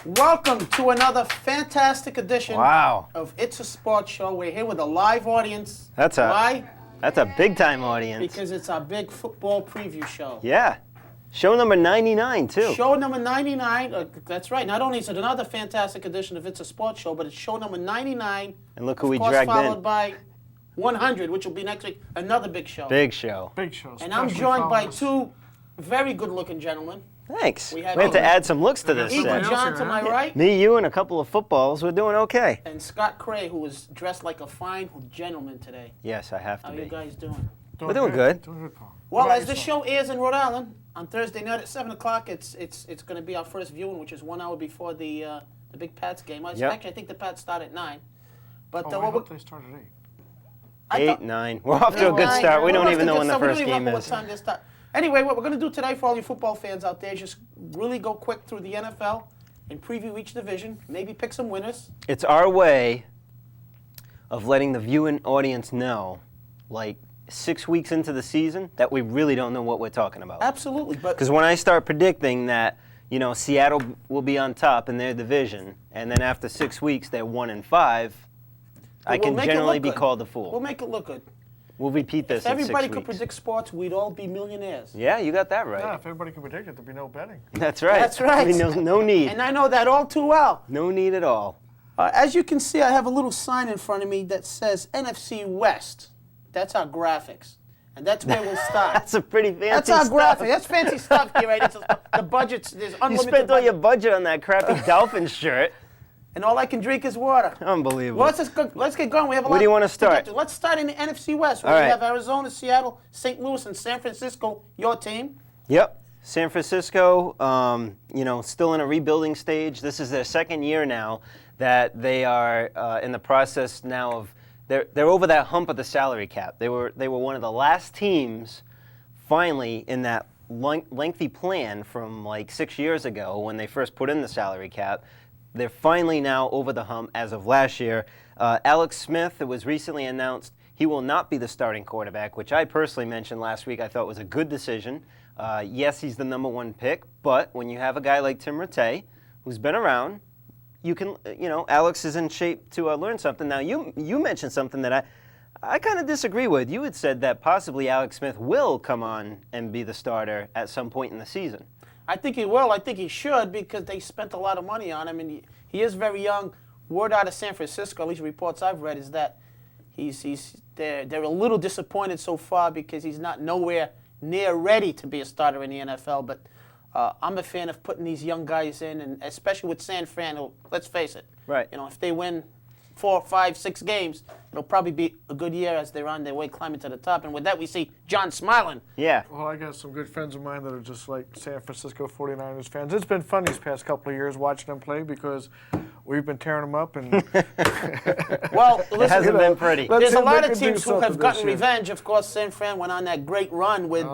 Welcome to another fantastic edition Wow. of It's a Sports Show. We're here with a live audience. That's a big time audience. Because it's our big football preview show. Yeah. Show number 99 too. Show number 99. That's right. Not only is it another fantastic edition of It's a Sports Show, but it's show number 99. And look who we of course, dragged followed in. by 100, which will be next week. Another big show. Big show. Big show. And I'm joined by two very good-looking gentlemen. Thanks. We We had had to Eagle- add some looks to this Eagle set. John to my right, Me, you, and a couple of footballs. We're doing okay. and Scott Cray, who is dressed like a fine gentleman today. Yes, I have How to you be. guys doing? We're doing good. Doing good, Paul. Well, What as about the yourself? show airs in Rhode Island on Thursday night at 7 o'clock, it's going to be our first viewing, which is 1 hour before the big Pats game. Yep. Actually, I think the Pats start at 9. But Oh, I what hope they start at 8. I 8, thought- 9. We're off to a good Nine. start. We Well, don't that's even the know good when the stuff. We don't first even game know what is. time they start. Anyway, what we're going to do today for all you football fans out there is just really go quick through the NFL and preview each division, maybe pick some winners. It's our way of letting the viewing audience know, like 6 weeks into the season, that we really don't know what we're talking about. Absolutely. But Because when I start predicting that, Seattle will be on top in their division, and then after 6 weeks they're 1-5, I we'll can make it generally look be good. called a fool. We'll make it look good. We'll repeat this If in 6 everybody weeks. could predict sports, we'd all be millionaires. Yeah, you got that right. Yeah, if everybody can predict it, there'd be no betting. That's right. That's right. I mean, no need. And I know that all too well. No need at all. As you can see, I have a little sign in front of me that says NFC West. That's our graphics. And that's where we'll start. That's a pretty fancy That's our stuff. graphic. That's fancy stuff here, right? The budgets, there's You unlimited spent all your budget. budget on that crappy Dolphin shirt. And all I can drink is water. Unbelievable. Well, let's get going. We have a lot Where do you wanna get start? to. Let's start in the NFC West. Where All we right. have Arizona, Seattle, St. Louis, and San Francisco, your team. Yep. San Francisco, still in a rebuilding stage. This is their second year now that they are in the process now of they're over that hump of the salary cap. They were one of the last teams finally in that lengthy plan from like 6 years ago when they first put in the salary cap. They're finally now over the hump as of last year. Alex Smith, it was recently announced he will not be the starting quarterback, which I personally mentioned last week I thought was a good decision. Yes, he's the number one pick, but when you have a guy like Tim Rattay, who's been around, you can, Alex is in shape to learn something. Now, you mentioned something that I kind of disagree with. You had said that possibly Alex Smith will come on and be the starter at some point in the season. I think he will. I think he should because they spent a lot of money on him, and he is very young. Word out of San Francisco, at least reports I've read, is that they're a little disappointed so far because he's not nowhere near ready to be a starter in the NFL. But I'm a fan of putting these young guys in, and especially with San Fran, who, let's face it, Right. If they win 4, 5, 6 games, it'll probably be a good year as they're on their way climbing to the top. And with that, we see John smiling. Yeah. Well, I got some good friends of mine that are just like San Francisco 49ers fans. It's been fun these past couple of years watching them play because we've been tearing them up. And Well, It listen, hasn't been pretty. Let's there's see a if lot they of can do teams who have something gotten this year. revenge. Of course, San Fran went on that great run with,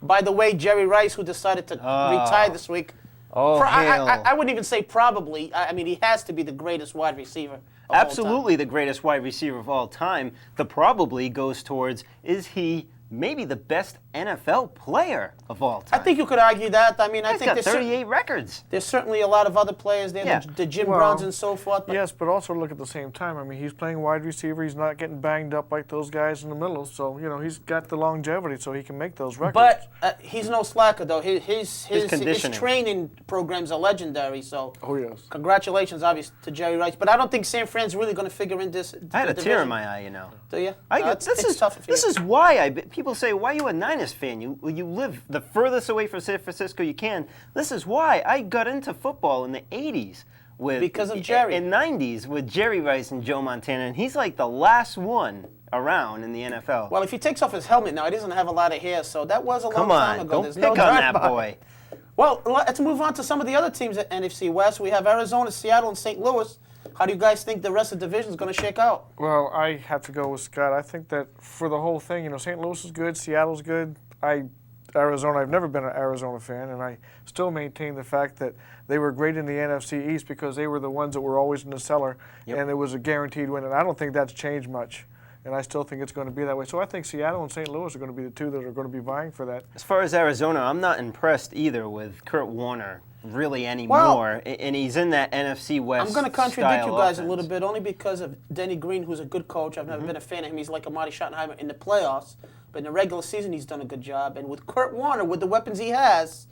by the way, Jerry Rice, who decided to retire this week. Oh, hell. I wouldn't even say probably. I mean, he has to be the greatest wide receiver of all time. Absolutely the greatest wide receiver of all time. The probably goes towards, is he maybe the best NFL player of all time? I think you could argue that. I mean, I He's think got 38 records. there's certainly a lot of other players there, Yeah. the Jim Well, Browns and so forth. But yes, but also look at the same time. I mean, he's playing wide receiver. He's not getting banged up like those guys in the middle. So, he's got the longevity so he can make those records. But he's no slacker, though. His conditioning. training programs are legendary. So Oh, yes. congratulations, obviously, to Jerry Rice. But I don't think San Fran's really going to figure in this. I had the a tear in division. my eye, Do you? This tough if you- is why people say, why are you a Niners fan? You live the furthest away from San Francisco you can. This is why I got into football in the 80s. Because of Jerry. In 90s with Jerry Rice and Joe Montana, and he's like the last one around in the NFL. Well, if he takes off his helmet now, he doesn't have a lot of hair, so that was a Come long time on, ago. don't There's pick no on doubt that about boy. it. Well, let's move on to some of the other teams at NFC West. We have Arizona, Seattle, and St. Louis. How do you guys think the rest of the division is going to shake out? Well, I have to go with Scott. I think that for the whole thing, St. Louis is good, Seattle's good. Arizona, I've never been an Arizona fan, and I still maintain the fact that they were great in the NFC East because they were the ones that were always in the cellar, Yep. and it was a guaranteed win. And I don't think that's changed much and I still think it's going to be that way. So I think Seattle and St. Louis are going to be the two that are going to be vying for that. As far as Arizona, I'm not impressed either with Kurt Warner really anymore, and he's in that NFC West. I'm going to contradict you guys offense. a little bit, only because of Denny Green, who's a good coach. I've never been a fan of him. He's like a Marty Schottenheimer in the playoffs, but in the regular season, he's done a good job. And with Kurt Warner, with the weapons he has,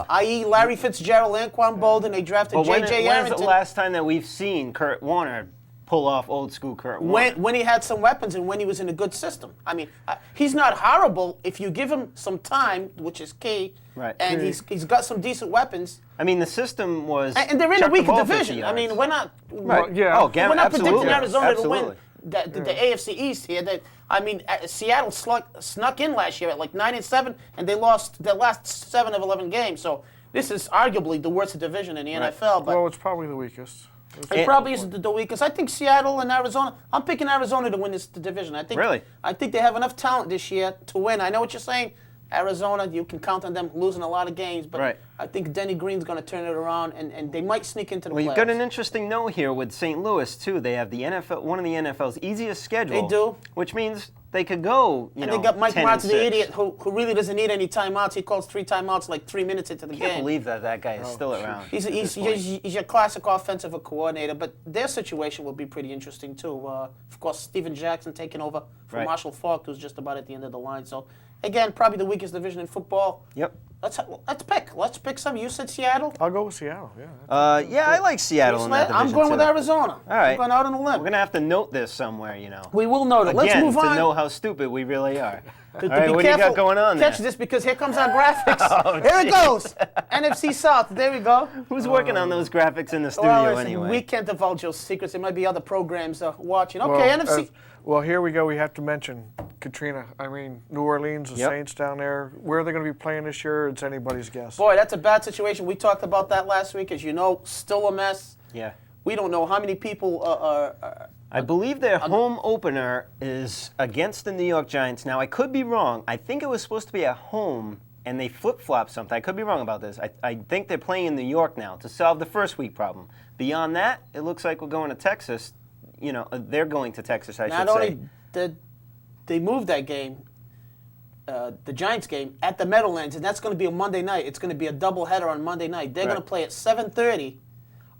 i.e. Larry Fitzgerald, Anquan Bolden, they drafted J.J. When's Arrington. the last time that we've seen Kurt Warner pull off old school Kurt Warner? When he had some weapons and when he was in a good system. I mean, he's not horrible if you give him some time, which is key. Right. And he's got some decent weapons. I mean, the system was. And they're in a chuck the weaker ball 50 division. I mean, yards. we're not. Right. Yeah. Oh, We're not predicting absolutely. Arizona Absolutely. to win the AFC East here. Seattle snuck in last year at like 9-7, and they lost their last 7 of 11 games. So this is arguably the worst division in the NFL. But Well, it's probably the weakest. it probably isn't the weakest. I think Seattle and Arizona. I'm picking Arizona to win this division. I think. Really? I think they have enough talent this year to win. I know what you're saying. Arizona, you can count on them losing a lot of games, but Right. I think Denny Green's going to turn it around, and they might sneak into the Well, playoffs. you've got an interesting note here with St. Louis too. They have the NFL, one of the NFL's easiest schedule. They do. Which means they could go. And they got Mike Martz, the idiot, who really doesn't need any timeouts. He calls 3 timeouts like 3 minutes into the I can't game. believe that guy is still around. He's your classic offensive coordinator, but their situation will be pretty interesting too. Of course, Steven Jackson taking over from Right. Marshall Faulk, who's just about at the end of the line. So, again, probably the weakest division in football. Yep. Let's pick some. You said Seattle. I'll go with Seattle. Yeah. Yeah, I like Seattle in that division I'm going with too. Arizona. All right. I'm going out on a limb. We're gonna have to note this somewhere, you know. We will note it. Let's Again, move on. to know how stupid we really are. To All right, be what do you careful. got going on there? Catch this because here comes our graphics. Oh, here it geez. goes. NFC South. There we go. Who's working on those graphics in the studio Well, listen, anyway? we can't divulge those secrets. There might be other programs watching. Okay, NFC. Well, here we go. We have to mention Katrina. I mean, New Orleans, the Yep. Saints down there. Where are they going to be playing this year? It's anybody's guess. Boy, that's a bad situation. We talked about that last week. As you know, still a mess. Yeah. We don't know how many people are I believe their home opener is against the New York Giants. Now, I could be wrong. I think it was supposed to be at home, and they flip-flopped something. I could be wrong about this. I think they're playing in New York now to solve the first week problem. Beyond that, it looks like we're going to Texas. You know, they're going to Texas, I not should only say. did they moved that game, the Giants game, at the Meadowlands, and that's going to be a Monday night. It's going to be a doubleheader on Monday night. They're going to Right. play at 7:30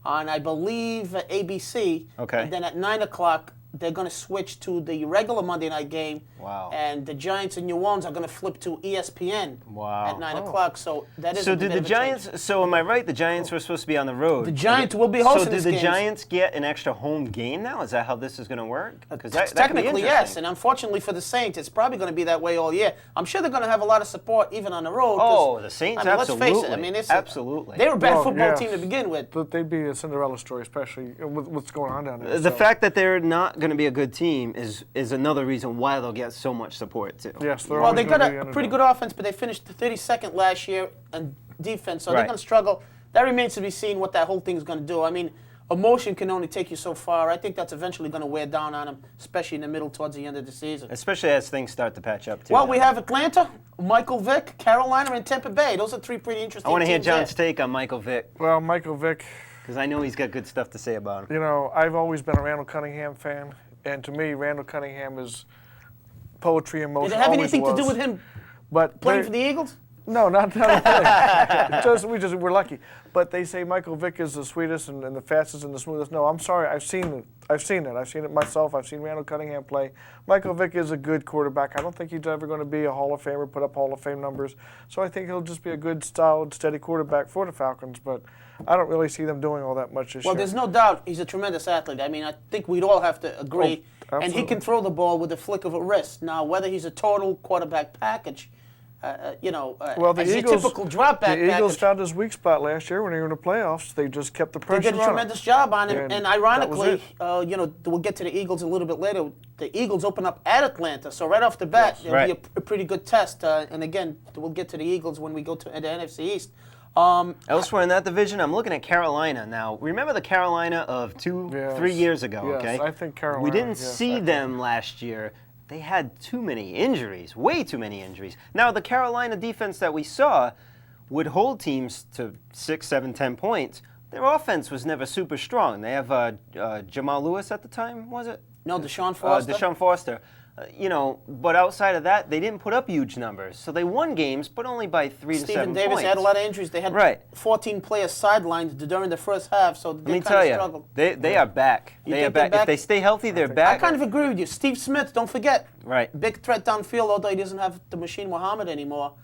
on, I believe, ABC. Okay. And then at 9 o'clock, they're going to switch to the regular Monday night game. Wow. And the Giants in New Orleans are going to flip to ESPN Wow. at 9 o'clock. So that is So a did bit the of a change. Giants? So am I right? The Giants were supposed to be on the road. The Giants will be hosting So did this the games. Giants get an extra home game now? Is that how this is going to work? Because Technically, yes, and unfortunately for the Saints, it's probably going to be that way all year. I'm sure they're going to have a lot of support even on the road. 'cause, Oh, the Saints, I mean, let's face it. I absolutely. mean, Absolutely. They're a bad Well, football yeah. team to begin with. But they'd be a Cinderella story, especially with what's going on down there. The so. fact that they're not going to be a good team is another reason why they'll get so much support too. Yes, they're Well, always they got gonna be a the pretty good underdog. offense, but they finished 32nd last year in defense, so they're Right. going to struggle. That remains to be seen what that whole thing's going to do. I mean, emotion can only take you so far. I think that's eventually going to wear down on them, especially in the middle towards the end of the season. Especially as things start to patch up too. Well, now. we have Atlanta, Michael Vick, Carolina, and Tampa Bay. Those are 3 pretty interesting I want to hear teams there. John's take on Michael Vick Well, Michael Vick, because I know he's got good stuff to say about him. you know, I've always been a Randall Cunningham fan, and to me, Randall Cunningham is poetry in motion. Did it have always anything to do was. with him But playing there- for the Eagles? No, not really. We're lucky. But they say Michael Vick is the sweetest and the fastest and the smoothest. No, I'm sorry. I've seen it. I've seen it myself. I've seen Randall Cunningham play. Michael Vick is a good quarterback. I don't think he's ever going to be a Hall of Famer, put up Hall of Fame numbers. So I think he'll just be a good, solid, steady quarterback for the Falcons. But I don't really see them doing all that much this Well, year. there's no doubt he's a tremendous athlete. I mean, I think we'd all have to agree. Oh, and he absolutely. can throw the ball with a flick of a wrist. Now, whether he's a total quarterback package, Well, the as a Eagles, typical drop back the Eagles package, found his weak spot last year when they were in the playoffs. They just kept the they pressure did a on him. tremendous job on him. And And that ironically, was we'll get to the Eagles a little bit later. The Eagles open up at Atlanta, so right off the bat, it'll Right. be a pretty good test. And again, we'll get to the Eagles when we go to the NFC East. Elsewhere in that division, I'm looking at Carolina now. Remember the Carolina of Yes. 3 years ago, Yes, okay? I think Carolina, We didn't yes, see I them last year. They had too many injuries, way too many injuries. Now, the Carolina defense that we saw would hold teams to 6, 7, 10 points. their offense was never super strong. They have Jamal Lewis at the time, was it? No, Deshaun Foster. Deshaun Foster. But outside of that, they didn't put up huge numbers. So they won games, but only by 3 to 7 Stephen Davis points. had a lot of injuries. They had 14 players sidelined during the first half, so they kind of struggled. They are back. They are back. If they stay healthy, they're back. I kind of agree with you. Steve Smith, don't forget. Right. Big threat downfield, although he doesn't have the machine Muhammad anymore.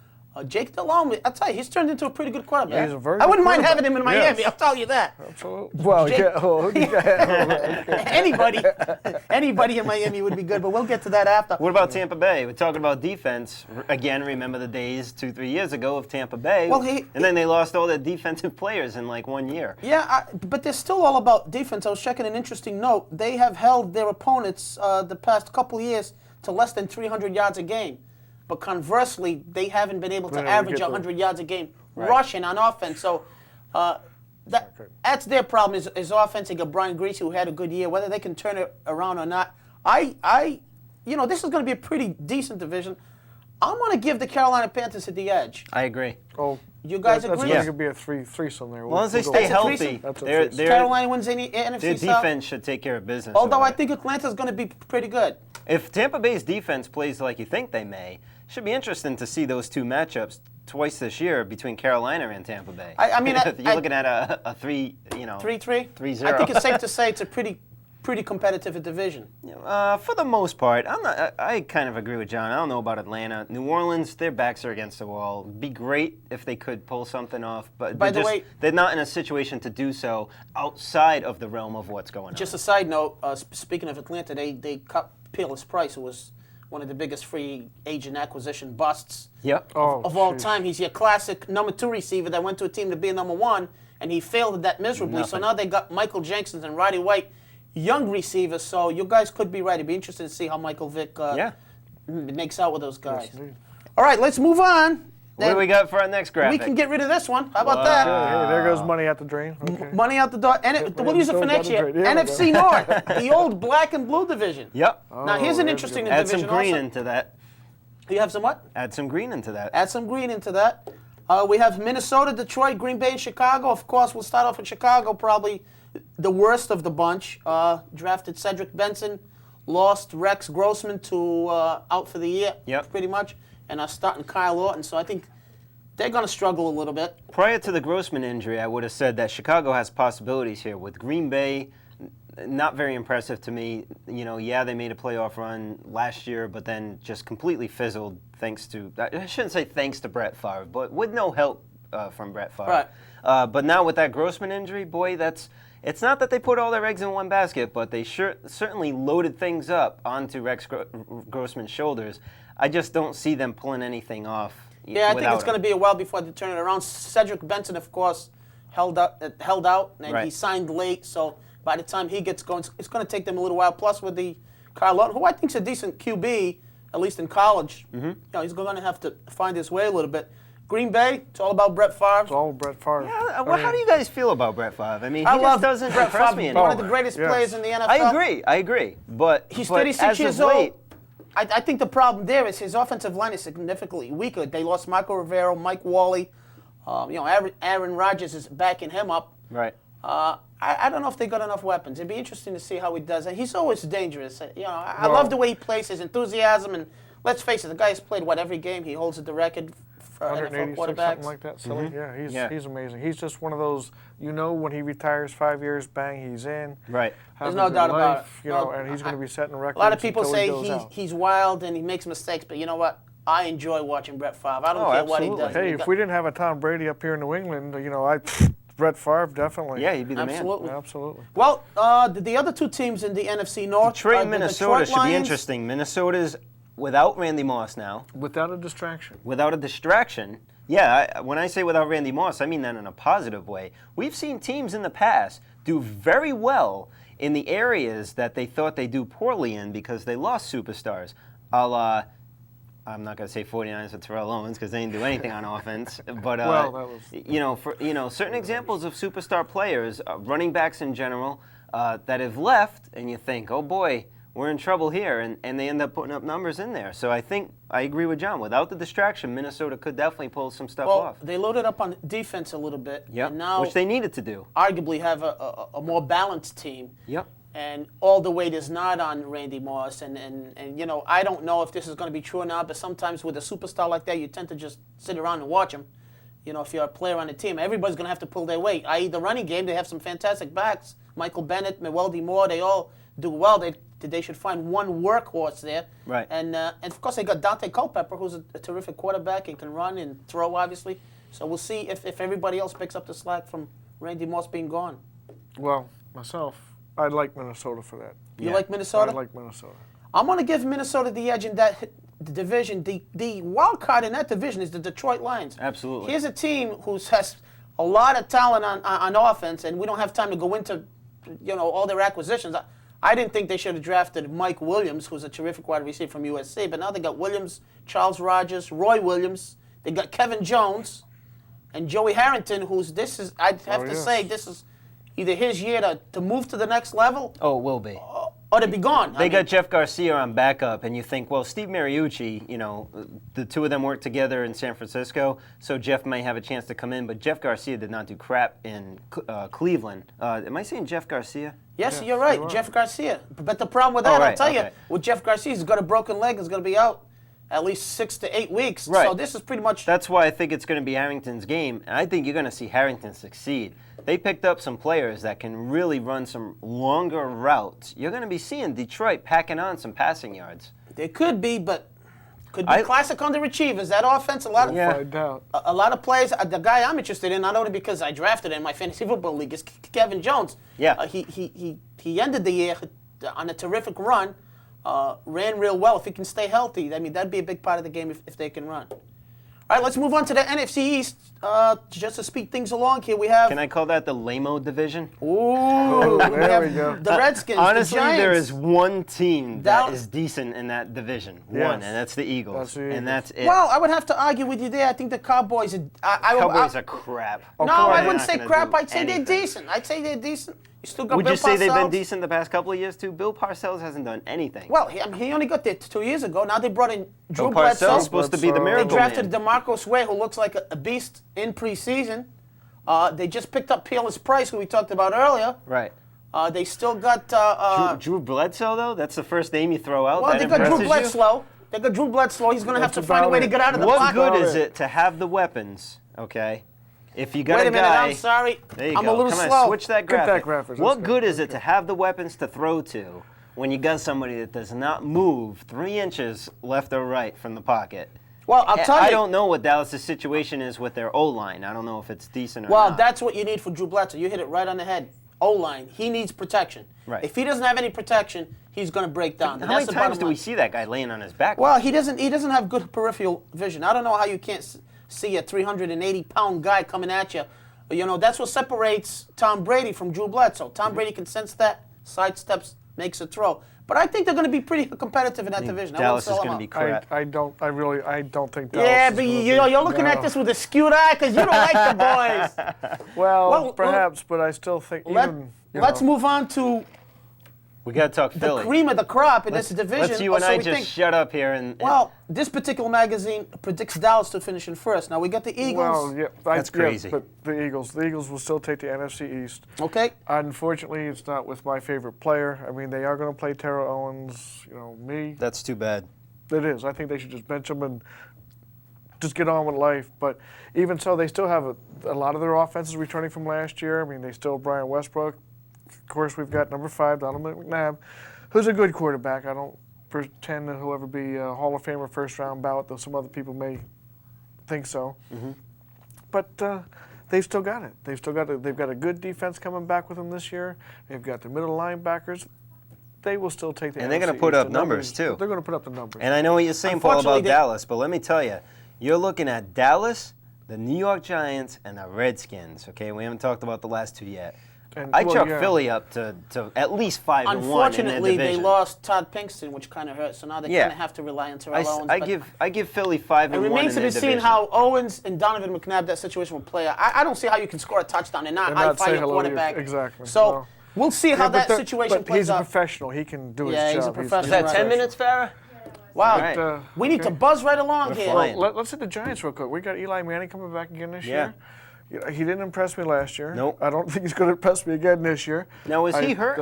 Jake Delhomme, I'll tell you, he's turned into a pretty good quarterback. He's a very I wouldn't good mind having him in Miami, yes. I'll tell you that. Absolutely. Well, Anybody in Miami would be good, but we'll get to that after. What about Tampa Bay? We're talking about defense. Again, remember the days 2-3 years ago of Tampa Bay. And then they lost all their defensive players in like 1 year. Yeah, but they're still all about defense. I was checking an interesting note. They have held their opponents the past couple of years to less than 300 yards a game. But conversely, they haven't been able to average 100 yards a game rushing on offense. So that's their problem is offense. They got Brian Greasy, who had a good year. Whether they can turn it around or not, this is going to be a pretty decent division. I'm going to give the Carolina Panthers the edge. I agree. Oh, you guys agree? That's going to be a threesome there. As long as they stay healthy, Carolina wins any NFC their South. defense should take care of business. Although I think Atlanta's going to be pretty good. If Tampa Bay's defense plays like you think they may, it should be interesting to see those two matchups twice this year betwing Carolina and Tampa Bay. I mean, you're looking at a 3-3, 3-0. I think it's safe to say it's a pretty competitive division. For the most part, I kind of agree with John. I don't know about Atlanta. New Orleans, their backs are against the wall. It'd be great if they could pull something off, but they're not in a situation to do so outside of the realm of what's going on. Just a side note, speaking of Atlanta, they cut Peerless Price, who was one of the biggest free agent acquisition busts of all time. He's your classic number 2 receiver that went to a team to be number 1, and he failed at that miserably. So now they got Michael Jenkins and Roddy White, young receivers. So you guys could be right. It'd be interesting to see how Michael Vick makes out with those guys. Yes, all right, let's move on. What do we got for our next graphic? We can get rid of this one. How about that? Hey, there goes money out the drain. Okay. Money out the door. And we'll use it for next year. NFC North, the old black and blue division. Yep. Now, here's an interesting division. Add some green into that. You have some what? Add some green into that. Add some green into that. We have Minnesota, Detroit, Green Bay, and Chicago. Of course, we'll start off in Chicago, probably the worst of the bunch. Drafted Cedric Benson, lost Rex Grossman to out for the year, pretty much, and starting Kyle Orton. So I think they're going to struggle a little bit. Prior to the Grossman injury, I would have said that Chicago has possibilities here. With Green Bay, not very impressive to me. They made a playoff run last year, but then just completely fizzled thanks to, I shouldn't say thanks to Brett Favre, but with no help from Brett Favre. Right. But now with that Grossman injury, boy, it's not that they put all their eggs in one basket, but they certainly loaded things up onto Rex Grossman's shoulders. I just don't see them pulling anything off. Yeah, I think it's going to be a while before they turn it around. Cedric Benson, of course, held out, and he signed late. So by the time he gets going, it's going to take them a little while. Plus with the Kyle Orton, who I think is a decent QB, at least in college. Mm-hmm. He's going to have to find his way a little bit. Green Bay, it's all about Brett Favre. It's all Brett Favre. Yeah, how do you guys feel about Brett Favre? I mean, I he love just doesn't Brett impress Favre, me anymore. one of the greatest players in the NFL. I agree. But he's 36 years old. old. I think the problem there is his offensive line is significantly weaker. They lost Michael Rivera, Mike Wally. Aaron Rodgers is backing him up. Right. I don't know if they got enough weapons. It'd be interesting to see how he does. And he's always dangerous. I love the way he plays, his enthusiasm, and let's face it, the guy's played every game. He holds the record for NFL quarterbacks. Something like that. So he's amazing. He's just one of those. When he retires 5 years, bang, he's in. Right. There's no doubt about it. And he's going to be setting records. A lot of people say he's wild and he makes mistakes, but you know what? I enjoy watching Brett Favre. I don't care what he does. Hey, if we didn't have a Tom Brady up here in New England, Brett Favre definitely. Yeah, he'd be the man. Absolutely. Well, the other two teams in the NFC North, Detroit and Minnesota should be interesting. Minnesota's without Randy Moss now. Without a distraction. Without a distraction. Yeah, when I say without Randy Moss, I mean that in a positive way. We've seen teams in the past do very well in the areas that they thought they do poorly in because they lost superstars. I'm not going to say 49ers with Terrell Owens because they didn't do anything on offense. But certain examples of superstar players, running backs in general, that have left, and you think, oh boy, we're in trouble here, and they end up putting up numbers in there. So I think I agree with John. Without the distraction, Minnesota could definitely pull some stuff off. They loaded up on defense a little bit, and now which they needed to do. Arguably have a more balanced team. Yep. And all the weight is not on Randy Moss. And I don't know if this is going to be true or not, but sometimes with a superstar like that, you tend to just sit around and watch him. If you're a player on the team, everybody's going to have to pull their weight, i.e. the running game. They have some fantastic backs. Michael Bennett, Meweldy Moore, they all do well. They should find one workhorse there. Right. And of course, they got Dante Culpepper, who's a terrific quarterback and can run and throw, obviously. So we'll see if everybody else picks up the slack from Randy Moss being gone. Well, myself, I like Minnesota for that. You like Minnesota? I like Minnesota. I'm going to give Minnesota the edge in that division. The wild card in that division is the Detroit Lions. Absolutely. Here's a team who has a lot of talent on offense, and we don't have time to go into all their acquisitions. I didn't think they should have drafted Mike Williams, who's a terrific wide receiver from USC, but now they got Williams, Charles Rogers, Roy Williams. They got Kevin Jones and Joey Harrington, I'd have to say, this is either his year to move to the next level. Oh, it will be. Or to be gone. They got Jeff Garcia on backup, and you think, well, Steve Mariucci, the two of them worked together in San Francisco, so Jeff may have a chance to come in, but Jeff Garcia did not do crap in Cleveland. Am I saying Jeff Garcia? Yes, you're right, Jeff Garcia. But the problem with that, I'll tell you, with Jeff Garcia, he's got a broken leg, he's going to be out at least 6 to 8 weeks. Right. So this is pretty much... That's why I think it's going to be Harrington's game, and I think you're going to see Harrington succeed. They picked up some players that can really run some longer routes. You're going to be seeing Detroit packing on some passing yards. They could be, but could be classic underachievers. That offense, a lot of players. The guy I'm interested in, not only because I drafted him in my fantasy football league, is Kevin Jones. Yeah. He ended the year on a terrific run, ran real well. If he can stay healthy, I mean, that'd be a big part of the game if they can run. All right, let's move on to the NFC East. Just to speed things along here, we have... Can I call that the lame-o division? Ooh, there we go. The Redskins, Honestly, the Giants. there is one team that is decent in that division. One, and that's the Eagles. And that's it. Well, I would have to argue with you there. I think the Cowboys are... Cowboys are crap. I wouldn't say crap. I'd say they're decent. You still got Would Bill you say Parcells. they've been decent the past couple of years, too? Bill Parcells hasn't done anything. Well, he only got there 2 years ago. Now they brought in Drew Parcells Bledsoe. supposed to be the They miracle drafted man. DeMarcus Ware, who looks like a beast in preseason. They just picked up Peerless Price, who we talked about earlier. Right. They still got... Drew Bledsoe, though? That's the first name you throw out? Well, that they got Drew impresses you? Bledsoe. They got Drew Bledsoe. He's going to have to find a way to get out of the pocket. What good is it to have the weapons, okay? If you got Wait a a minute, guy... I'm sorry. There you I'm go. a little Come slow. on, switch that Get graphic. that graphic. What good is it to have the weapons to throw to when you got somebody that does not move 3 inches left or right from the pocket? Well, I'll tell you. I don't know what Dallas' situation is with their O-line. I don't know if it's decent or not. Well, that's what you need for Drew Bledsoe. You hit it right on the head. O-line. He needs protection. Right. If he doesn't have any protection, he's going to break down. How many times do we see that guy laying on his back? Well, he doesn't have good peripheral vision. I don't know how you can't see a 380-pound guy coming at you. That's what separates Tom Brady from Drew Bledsoe. Tom Brady can sense that, sidesteps, makes a throw. But I think they're going to be pretty competitive in that division. Dallas is going to be crap. I don't think Dallas Yeah, is but gonna you're looking at this with a skewed eye because you don't like the boys. Well, perhaps, but I still think Let's move on to We got to talk Philly. the cream of the crop in this division. Let's you and I just shut up here and... Well, this particular magazine predicts Dallas to finish in first. Now, we got the Eagles. Well, yeah, That's crazy. But the Eagles will still take the NFC East. Okay. Unfortunately, it's not with my favorite player. I mean, they are going to play Terrell Owens, me. That's too bad. It is. I think they should just bench him and just get on with life. But even so, they still have a lot of their offenses returning from last year. I mean, they still have Brian Westbrook. Of course, we've got number 5, Donovan McNabb, who's a good quarterback. I don't pretend that he'll ever be a Hall of Famer first-round ballot, though some other people may think so. Mm-hmm. But they've still got it. They've got a good defense coming back with them this year. They've got the middle linebackers. They will still take the And they're NFC going to put East. up numbers, too. They're going to put up the numbers. And I know what you're saying, Paul, about Dallas, but let me tell you, you're looking at Dallas, the New York Giants, and the Redskins, okay? We haven't talked about the last 2 yet. I chalk Philly up to at least 5-1 in their division. Unfortunately, they lost Todd Pinkston, which kind of hurt, so now they kind of have to rely on Terrell Owens. I give Philly 5-1 in their division. It remains to be seen how Owens and Donovan McNabb, that situation will play out. I don't see how you can score a touchdown and not high-five your quarterback. Exactly. So We'll see how that but situation but plays he's a out. professional. He can do his Yeah, job. he's a professional. Is that Right. 10 minutes, Farrah? Wow. All right. We need to buzz right along here. flying. Let's hit the Giants real quick. We got Eli Manning coming back again this Yeah. year. He didn't impress me last year. Nope. I don't think he's going to impress me again this year. Now, is he hurt?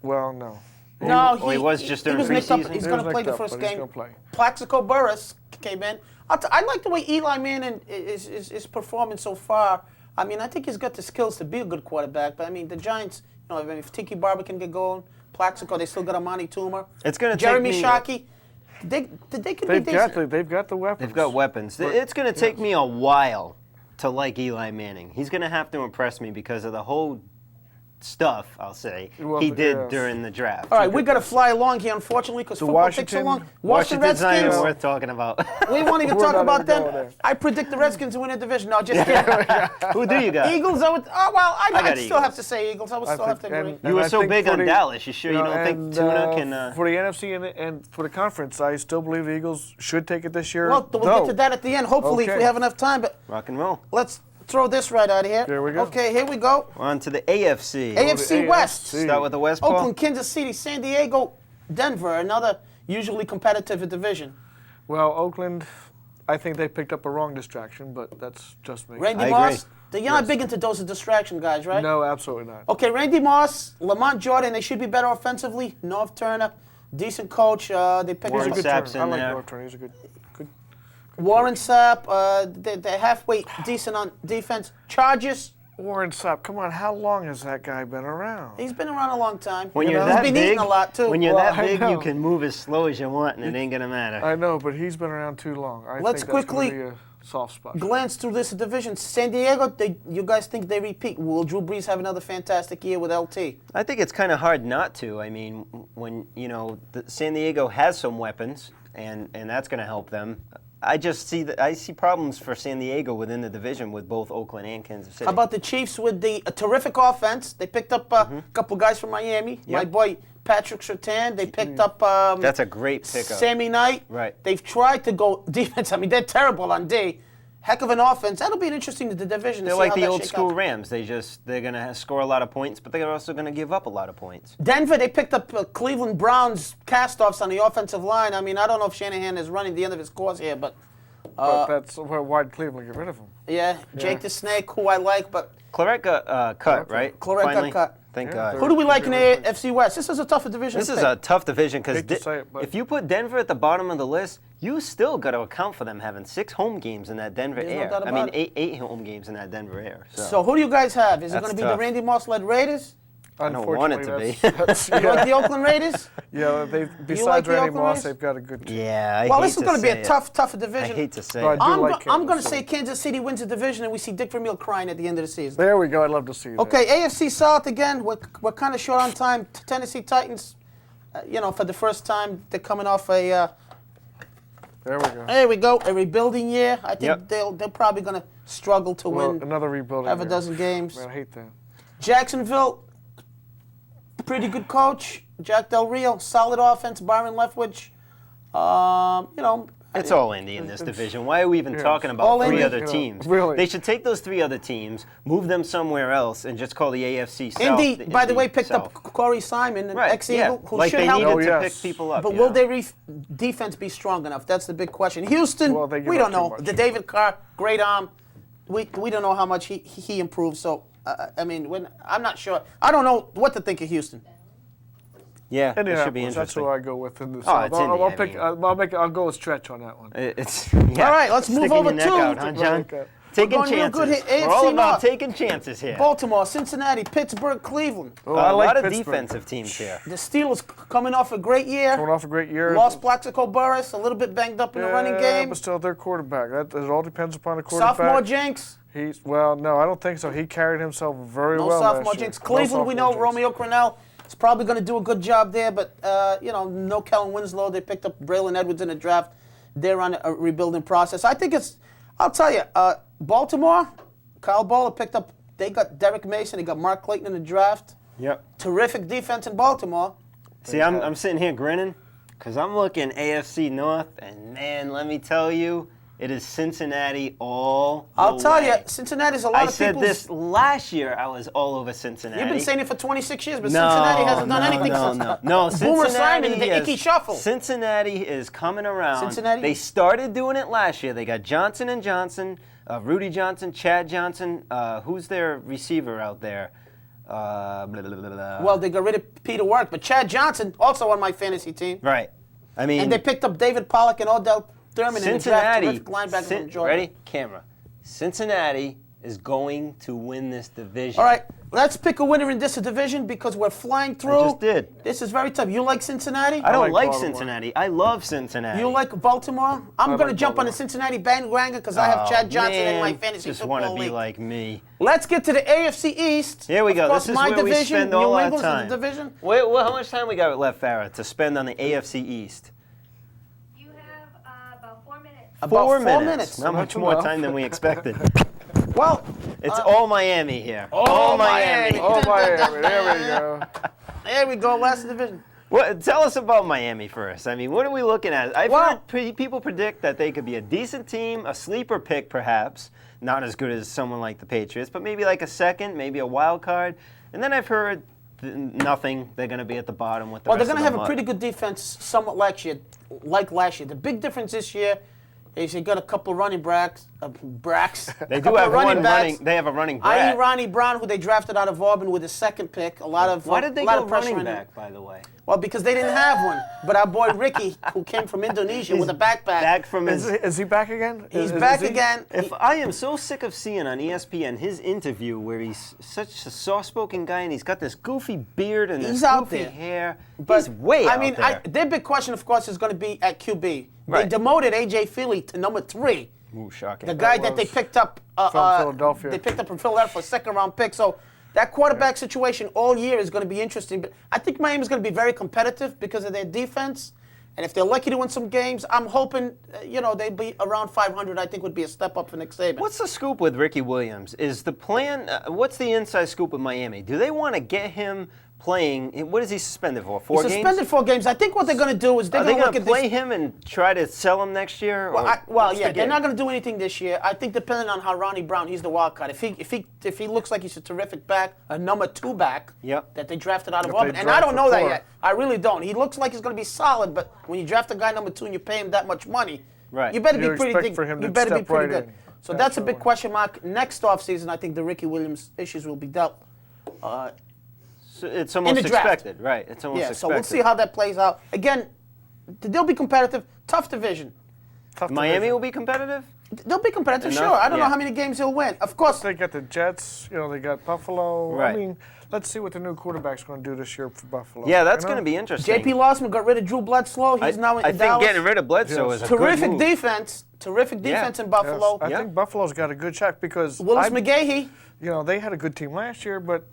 Well, no. No, he was just during was nicked up. preseason? He's He going was to play the nicked up, first but he's game. gonna play. Plaxico Burress came in. I like the way Eli Manning is performing so far. I mean, I think he's got the skills to be a good quarterback. But I mean, the Giants. You know, I mean, if Tiki Barber can get going, Plaxico, they still got Amani Toomer. It's going to Jeremy take me. Shockey. They could be They've decent. got the weapons. They've got weapons. It's going to take me a while to like Eli Manning. He's going to have to impress me because of the whole stuff, I'll say, Well, he did yes. during the draft. All right, we got to fly along here, unfortunately, because football takes so Washington- long. Washington's not even Redskins. worth talking about. We won't even We're talk not about even them. going there. I predict the Redskins to win the division. No, just kidding. Who do you got? Eagles. I got still Eagles. have to say Eagles. I would still have to agree. You were I so think big for on the- Dallas. You sure you don't think and, Tuna can? For the NFC and for the conference, I still believe the Eagles should take it this year. Well, we'll get to that at the end, hopefully, if Okay. we have enough time. But Rock and roll. let's throw this right out of here. Here we go. Okay, here we go. On to the AFC. AFC West. AFC. Start with the West, Paul. Oakland, Kansas City, San Diego, Denver, another usually competitive division. Well, Oakland, I think they picked up a wrong distraction, but that's just me. Randy I agree. Moss. You're not big into those distraction guys, right? No, absolutely not. Okay, Randy Moss, Lamont Jordan, they should be better offensively. North Turner, decent coach. They picked Warren up Good Sapp's turn. in I like there. North Turner. He's a good. Warren Sapp. They're halfway decent on defense. Chargers. Warren Sapp, come on, how long has that guy been around? He's been around a long time. When You you're know? that He's been big, eating a lot too. when you're Well, that I big, know. you can move as slow as you want, and it ain't gonna matter. I know, but he's been around too long. Let's think that's quickly gonna be a soft spot. Glance through this division. San Diego. You guys think they repeat? Will Drew Brees have another fantastic year with LT? I think it's kind of hard not to. I mean, when San Diego has some weapons, and that's going to help them. I just see I see problems for San Diego within the division with both Oakland and Kansas City. How about the Chiefs with the terrific offense? They picked up a couple guys from Miami. My Yep. boy Patrick Surtain. They picked up That's a great pickup. Sammy Knight. Right. They've tried to go defense. I mean, they're terrible on D. Heck of an offense. That'll be an interesting the division. They're to see like how the that old shake school out. Rams. They're going to score a lot of points, but they're also going to give up a lot of points. Denver, they picked up Cleveland Browns cast-offs on the offensive line. I mean, I don't know if Shanahan is running the end of his course here, but But that's why'd Cleveland get rid of him? yeah, Jake the Snake, who I like, but Claret got cut, right? Claret got Finally? cut. Thank Yeah, God. they're- who do we like in the AFC West? This is a tougher division. This to is pick. a tough division because Hate to say it, but- if you put Denver at the bottom of the list, you still got to account for them having 6 home games in that Denver There's no air. doubt I mean, about it. eight home games in that Denver air. So who do you guys have? Is it That's going to be the tough. Randy Moss-led Raiders? I don't want it to Unfortunately, be. that's- You like the Oakland Raiders? yeah, besides like the Randy Oakland Moss, Raiders? they've got a good team. Yeah, Well, I this hate is going to be say a it. tougher I division. hate to say No, I it. do I'm, like I'm going to Kansas say City. Kansas City wins the division, and we see Dick Vermeil crying at the end of the season. There we go. I'd love to see that. Okay, AFC South again. We're kind of short on time. Tennessee Titans, for the first time, they're coming off a. There we go. There we go, a rebuilding year. I think Yep. they're probably going to struggle to Well, win another rebuilding. half a year. dozen games. Man, I hate that. Jacksonville, pretty good coach. Jack Del Rio, solid offense. Byron Leftwich. It's all Indy in this division. Why are we even Yes. talking about All 3 Indy. other You know, teams? really. They should take those 3 other teams, move them somewhere else, and just call the AFC South. Indy, by the Indy way, picked South. up Corey Simon, an Right, ex-Eagle, yeah. who Like should they help. needed Oh, to yes. pick people up. But you will know? their defense be strong enough? That's the big question. Houston, Well, they give we up don't too know. much. The David Carr, great arm. We don't know how much he improved. So, I'm not sure. I don't know what to think of Houston. Yeah, it should be Indianapolis, that's interesting. who I go with in the Oh, South. it's Indy, I mean. I'll go with stretch on that one. It's yeah. All right, let's move Sticking over your neck to- out, huh, John? Okay. Taking We're going real chances. good here. We're all AFC about North. taking chances here. Baltimore, Cincinnati, Pittsburgh, Cleveland. Oh, A I like lot of Pittsburgh. defensive teams here. The Steelers coming off a great year. Coming off a great year. Lost Plaxico Burress, a little bit banged up in the running game. but still their quarterback. It all depends upon the quarterback. Sophomore jinx. No, I don't think so. He carried himself very No well sophomore last year. jinx. Cleveland, we know sophomore jinx. Romeo Crennel is probably going to do a good job there, but no Kellen Winslow. They picked up Braylon Edwards in the draft. They're on a rebuilding process. I think I'll tell you, Baltimore, Kyle Bowler picked up. They got Derek Mason. They got Mark Clayton in the draft. Yep. Terrific defense in Baltimore. See, I'm sitting here grinning because I'm looking AFC North, and man, let me tell you, It is Cincinnati all I'll the tell way. you, Cincinnati's a lot I of said people's... this last year. I was all over Cincinnati. You've been saying it for 26 years, but No, Cincinnati hasn't done anything no, since no. Boomer Cincinnati Simon, the Icky Shuffle. Cincinnati is coming around. Cincinnati? They started doing it last year. They got Johnson & Johnson, Rudy Johnson, Chad Johnson. Who's their receiver out there? Blah, blah, blah, blah. Well, they got rid of Peter Work, but Chad Johnson, also on my fantasy team. Right. I mean, And they picked up David Pollock and Odell Thurman in the draft, Cincinnati. terrific linebacker from Georgia. Ready? Camera. Cincinnati is going to win this division. All right, let's pick a winner in this division because we're flying through. I just did. This is very tough. You like Cincinnati? I don't like Baltimore. Cincinnati. I love Cincinnati. You like Baltimore? I'm going to like jump on the Baltimore. Cincinnati bandwagon because I have Chad Johnson in my fantasy just football want to be league. like me. Let's get to the AFC East. Here we Of go. course, This is my where we division, spend all New our England's in time. the division. Wait, well, how much time we got left, Farrah, to spend on the AFC East? You have about 4 minutes. About 4 4 minutes. minutes. Not much more time than we expected. Well, It's all Miami here. all Miami. Oh, Miami. There we go. there we go, last division. Tell us about Miami first. I mean, what are we looking at? I've Well- heard people predict that they could be a decent team, a sleeper pick perhaps, not as good as someone like the Patriots, but maybe like a second, maybe a wild card. And then I've heard nothing. They're going to be at the bottom with the Well, they're rest going to of have the a pretty good defense, somewhat like last year. The big difference this year is you got a couple of running backs. They do have one running. They have a running back. I.e. Ronnie Brown, who they drafted out of Auburn with the second pick. Why did they a lot go of pressure running on him. back, by the way? Well, because they didn't have one. But our boy Ricky, who came from Indonesia with a backpack, Back from his. Is he back again? he's Is back he? again. If I am so sick of seeing on ESPN his interview where he's such a soft-spoken guy and he's got this goofy beard and this He's out goofy there. hair. But, He's way I out mean, there. their big question, of course, is going to be at QB. Right. They demoted A.J. Philly to number 3. Ooh, shocking. The guy that was they picked up from Philadelphia. They picked up from Philadelphia for a second-round pick. So that quarterback situation all year is going to be interesting. But I think Miami's going to be very competitive because of their defense. And if they're lucky to win some games, I'm hoping, they'd be around 500. I think would be a step up for Nick Saban. What's the scoop with Ricky Williams? Is the plan? What's the inside scoop with Miami? Do they want to get him playing? What is he suspended for? 4 games? Suspended 4 games. I think what they're going to do is they're Are they going to look going to at play this. him and try to sell him next year? Well, or what's the they're game? not going to do anything this year. I think depending on how Ronnie Brown, he's the wild card. If he looks like he's a terrific back, a number 2 back Yep. that they drafted out of That Auburn, they and I don't know that drafted yet. I really don't. He looks like he's going to be solid, but when you draft a guy number 2 and you pay him that much money, Right. you better You be pretty expect big. for him You to better be step pretty right good. in. So that's a big Absolutely. question mark. Next offseason, I think the Ricky Williams issues will be dealt. So it's almost the draft. expected, right? It's almost Yeah, expected. so we'll see how that plays out. Again, they'll be competitive. Tough division. Tough Miami division. will be competitive. They'll be competitive, Enough? sure. I don't know Yeah. how many games he'll win. Of course, They got the Jets. They got Buffalo. Right. I mean, let's see what the new quarterback's going to do this year for Buffalo. Yeah, that's You going know? to be interesting. J.P. Lossman got rid of Drew Bledsoe. He's now in I think Dallas. getting rid of Bledsoe Yes. is a Terrific good move. defense. Terrific defense in Yes, Buffalo. I Yeah. think Buffalo's got a good shot because Willis McGahee. they had a good team last year, but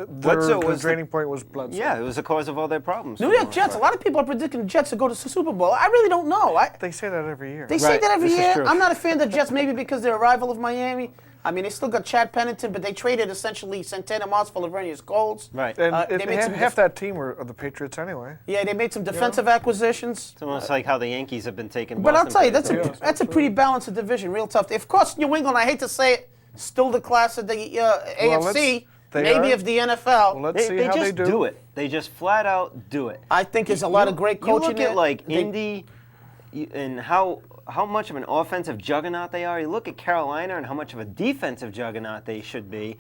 Bledsoe their was the- draining point was Bledsoe. Yeah, it was the cause of all their problems. New York Jets. A lot of people are predicting the Jets to go to the Super Bowl. I really don't know. They say that every year. They say Right, that every this is year. true. I'm not a fan of the Jets, maybe because they're a rival of Miami. I mean, they still got Chad Pennington, but they traded essentially Santana Moss for Laveranues Coles. Right. And they made some half that team are the Patriots anyway. Yeah, they made some defensive acquisitions. It's almost like how the Yankees have been taking. But I'll Boston tell you, players. that's a pretty balanced division, real tough. Of course, New England, I hate to say it, still the class of the AFC, they maybe are. of the NFL. Well, let's see They how just they do. it. They just flat out do it. I think there's a lot of great coaching You look there. at like They- Indy and how much of an offensive juggernaut they are. You look at Carolina and how much of a defensive juggernaut they should be.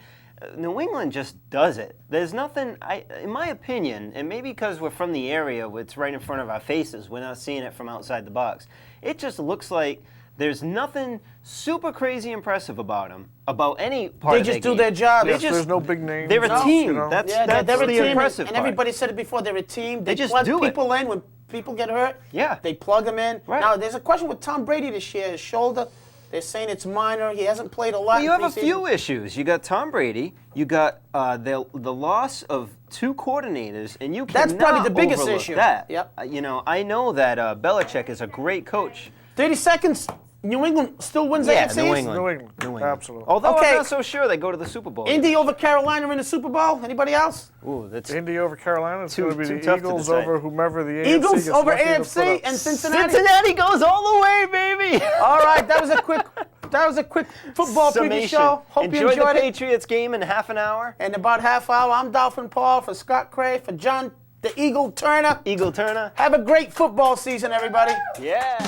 New England just does it. There's nothing, in my opinion, and maybe because we're from the area, it's right in front of our faces, we're not seeing it from outside the box. It just looks like there's nothing super crazy impressive about them, about any part They of just their do game. their job. They Yes, just- there's no big names. They're a No. team. You know? That's they're a the team, impressive and part. everybody said it before. They're a team. They just plug do it. people in when people get hurt. Yeah. They plug them in. Right. Now, there's a question with Tom Brady this year. His shoulder, they're saying it's minor. He hasn't played a lot. Well, you in have a preseason. few issues. You got Tom Brady. You got the loss of 2 coordinators, and you cannot That's probably the biggest overlook issue. that. Yep. I know that Belichick is a great coach. 30 seconds. New England still wins Yeah, AFCs? New England. New England. New England. Absolutely. Although Okay. I'm not so sure they go to the Super Bowl. Indy over Carolina in the Super Bowl? Anybody else? Ooh, that's Indy over Carolina. It's going to be too the tough to Eagles decide. over whomever the AFC Eagles gets over lucky to put AFC up. and Cincinnati. Cincinnati goes all the way, baby. All right, that was a quick football preview Summation. show. Hope Enjoy you enjoyed the it. Patriots game in half an hour. In about half hour, I'm Dolphin Paul for Scott Cray, for John the Eagle Turner. Eagle Turner. Have a great football season, everybody. Yeah.